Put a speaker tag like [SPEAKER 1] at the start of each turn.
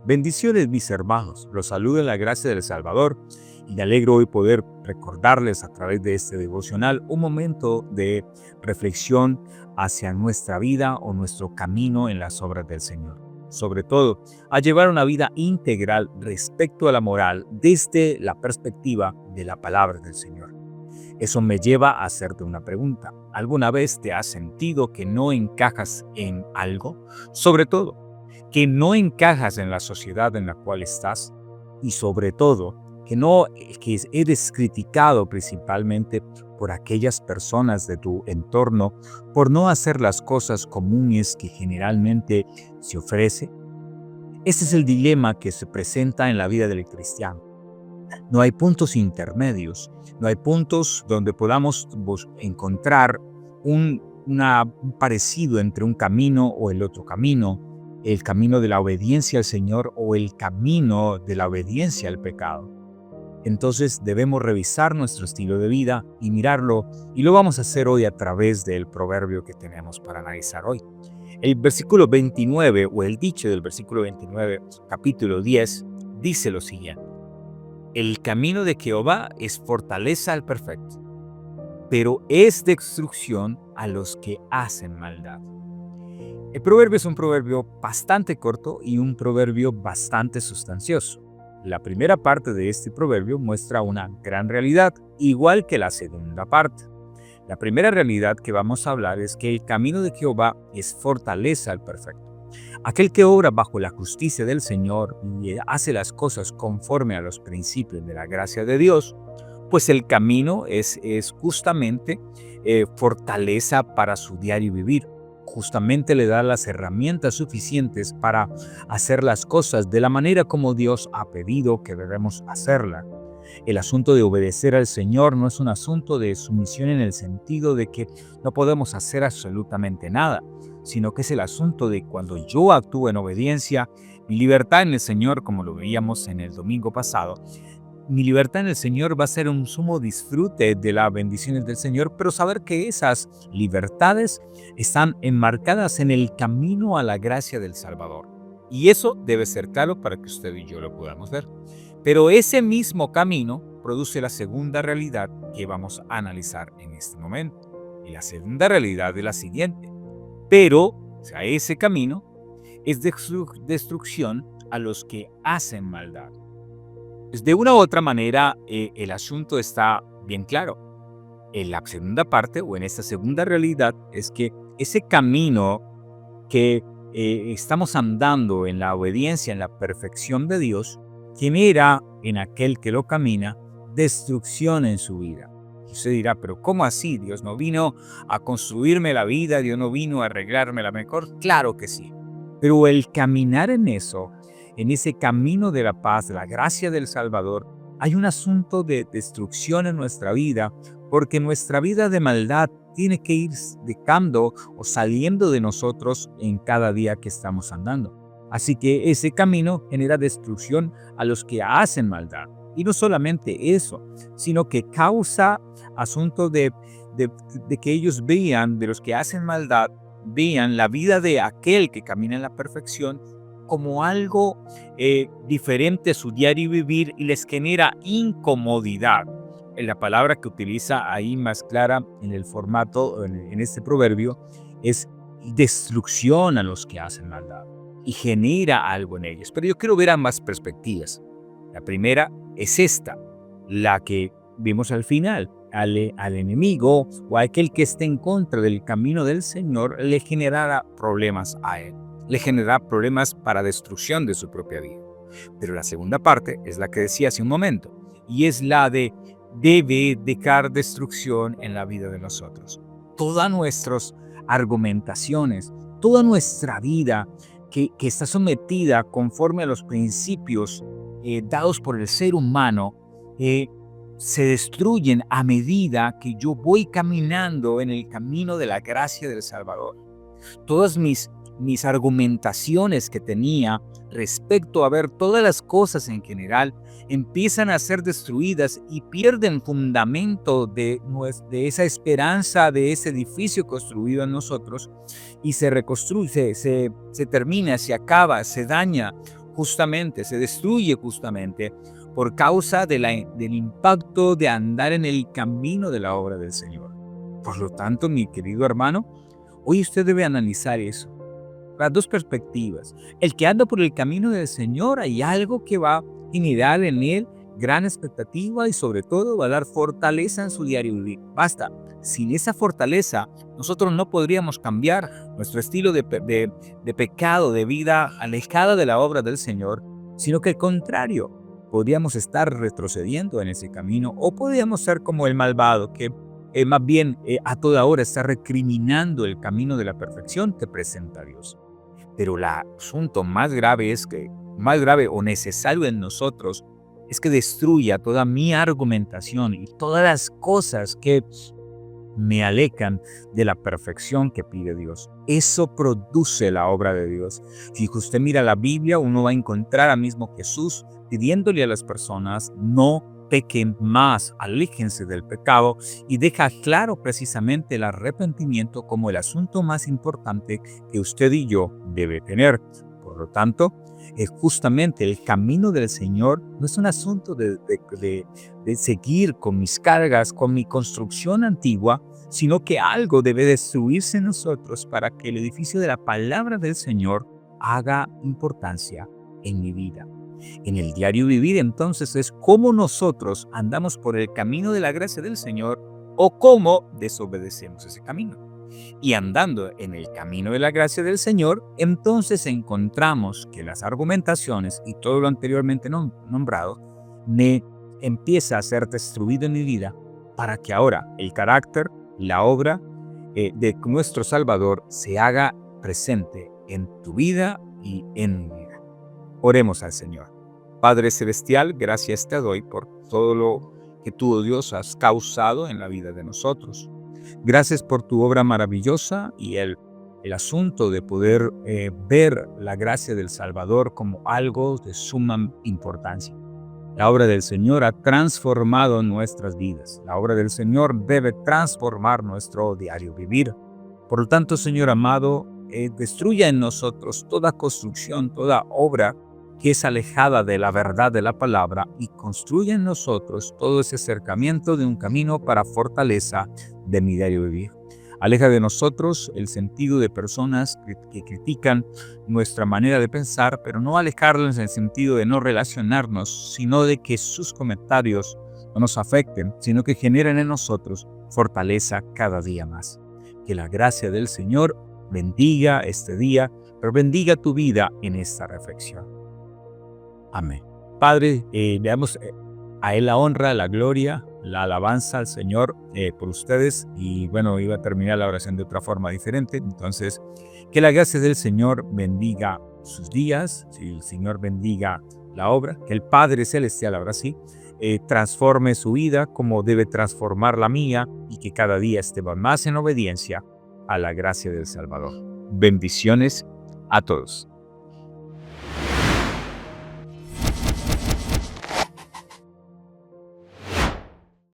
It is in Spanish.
[SPEAKER 1] Bendiciones, mis hermanos. Los saludo en la gracia del Salvador y me alegro hoy poder recordarles a través de este devocional un momento de reflexión hacia nuestra vida o nuestro camino en las obras del Señor. Sobre todo, a llevar una vida integral respecto a la moral desde la perspectiva de la palabra del Señor. Eso me lleva a hacerte una pregunta. ¿Alguna vez te has sentido que no encajas en algo? Sobre todo, que no encajas en la sociedad en la cual estás y sobre todo que eres criticado principalmente por aquellas personas de tu entorno por no hacer las cosas comunes que generalmente se ofrece. Ese es el dilema que se presenta en la vida del cristiano. No hay puntos intermedios, no hay puntos donde podamos encontrar un parecido entre un camino o el otro camino, el camino de la obediencia al Señor o el camino de la obediencia al pecado. Entonces debemos revisar nuestro estilo de vida y mirarlo, y lo vamos a hacer hoy a través del proverbio que tenemos para analizar hoy. El versículo 29 o el dicho del versículo 29, capítulo 10, dice lo siguiente: el camino de Jehová es fortaleza al perfecto, pero es destrucción a los que hacen maldad. El proverbio es un proverbio bastante corto y un proverbio bastante sustancioso. La primera parte de este proverbio muestra una gran realidad, igual que la segunda parte. La primera realidad que vamos a hablar es que el camino de Jehová es fortaleza al perfecto. Aquel que obra bajo la justicia del Señor y hace las cosas conforme a los principios de la gracia de Dios, pues el camino es justamente fortaleza para su diario vivir. Justamente le da las herramientas suficientes para hacer las cosas de la manera como Dios ha pedido que debemos hacerla. El asunto de obedecer al Señor no es un asunto de sumisión en el sentido de que no podemos hacer absolutamente nada, sino que es el asunto de cuando yo actúo en obediencia, mi libertad en el Señor, como lo veíamos en el domingo pasado, mi libertad en el Señor va a ser un sumo disfrute de las bendiciones del Señor, pero saber que esas libertades están enmarcadas en el camino a la gracia del Salvador. Y eso debe ser claro para que usted y yo lo podamos ver. Pero ese mismo camino produce la segunda realidad que vamos a analizar en este momento. Y la segunda realidad es la siguiente. Ese camino es destrucción a los que hacen maldad. De una u otra manera, el asunto está bien claro. En la segunda parte o en esta segunda realidad es que ese camino que estamos andando en la obediencia, en la perfección de Dios, genera en aquel que lo camina destrucción en su vida. Y usted dirá, pero ¿cómo así? Dios no vino a construirme la vida, Dios no vino a arreglármela mejor. Claro que sí. Pero el caminar en eso, en ese camino de la paz, de la gracia del Salvador, hay un asunto de destrucción en nuestra vida, porque nuestra vida de maldad tiene que ir dejando o saliendo de nosotros en cada día que estamos andando. Así que ese camino genera destrucción a los que hacen maldad. Y no solamente eso, sino que causa asunto de que ellos vean, de los que hacen maldad, vean la vida de aquel que camina en la perfección como algo diferente a su diario vivir y les genera incomodidad. La palabra que utiliza ahí más clara en el formato, en este proverbio, es destrucción a los que hacen maldad y genera algo en ellos. Pero yo quiero ver ambas perspectivas. La primera es esta, la que vimos al final. Al enemigo o a aquel que esté en contra del camino del Señor le generará problemas a él. Le generará problemas para destrucción de su propia vida. Pero la segunda parte es la que decía hace un momento, y es la de debe dejar destrucción en la vida de nosotros. Todas nuestras argumentaciones, toda nuestra vida que está sometida conforme a los principios dados por el ser humano, se destruyen a medida que yo voy caminando en el camino de la gracia del Salvador. Todas mis argumentaciones que tenía respecto a ver todas las cosas en general, empiezan a ser destruidas y pierden fundamento de esa esperanza, de ese edificio construido en nosotros, y se reconstruye, se termina, se acaba, se daña justamente, se destruye justamente por causa del impacto de andar en el camino de la obra del Señor. Por lo tanto, mi querido hermano, hoy usted debe analizar eso. Las dos perspectivas. El que anda por el camino del Señor, hay algo que va a generar en él gran expectativa y sobre todo va a dar fortaleza en su diario vivir. Basta. Sin esa fortaleza, nosotros no podríamos cambiar nuestro estilo de pecado, de vida alejada de la obra del Señor, sino que al contrario, podríamos estar retrocediendo en ese camino o podríamos ser como el malvado que más bien a toda hora está recriminando el camino de la perfección que presenta Dios. Pero el asunto más grave o necesario en nosotros es que destruya toda mi argumentación y todas las cosas que me alejan de la perfección que pide Dios. Eso produce la obra de Dios. Si usted mira la Biblia, uno va a encontrar a mismo Jesús pidiéndole a las personas: no pequen más, aléjense del pecado, y deja claro precisamente el arrepentimiento como el asunto más importante que usted y yo debe tener. Por lo tanto, es justamente el camino del Señor no es un asunto de seguir con mis cargas, con mi construcción antigua, sino que algo debe destruirse en nosotros para que el edificio de la palabra del Señor haga importancia en mi vida. En el diario vivir, entonces, es cómo nosotros andamos por el camino de la gracia del Señor o cómo desobedecemos ese camino. Y andando en el camino de la gracia del Señor, entonces encontramos que las argumentaciones y todo lo anteriormente nombrado me empieza a ser destruido en mi vida para que ahora el carácter, la obra de nuestro Salvador se haga presente en tu vida y en mi vida. Oremos al Señor. Padre Celestial, gracias te doy por todo lo que tú, oh Dios, has causado en la vida de nosotros. Gracias por tu obra maravillosa y el asunto de poder ver la gracia del Salvador como algo de suma importancia. La obra del Señor ha transformado nuestras vidas. La obra del Señor debe transformar nuestro diario vivir. Por lo tanto, Señor amado, destruya en nosotros toda construcción, toda obra que es alejada de la verdad de la palabra y construya en nosotros todo ese acercamiento de un camino para fortaleza de mi diario vivir. Aleja de nosotros el sentido de personas que critican nuestra manera de pensar, pero no alejarlos en el sentido de no relacionarnos, sino de que sus comentarios no nos afecten, sino que generen en nosotros fortaleza cada día más. Que la gracia del Señor bendiga este día, pero bendiga tu vida en esta reflexión. Amén. Padre, veamos a Él la honra, la gloria, la alabanza al Señor por ustedes. Y bueno, iba a terminar la oración de otra forma diferente. Entonces, que la gracia del Señor bendiga sus días, si el Señor bendiga la obra, que el Padre Celestial, ahora sí, transforme su vida como debe transformar la mía y que cada día esté más en obediencia a la gracia del Salvador. Bendiciones a todos.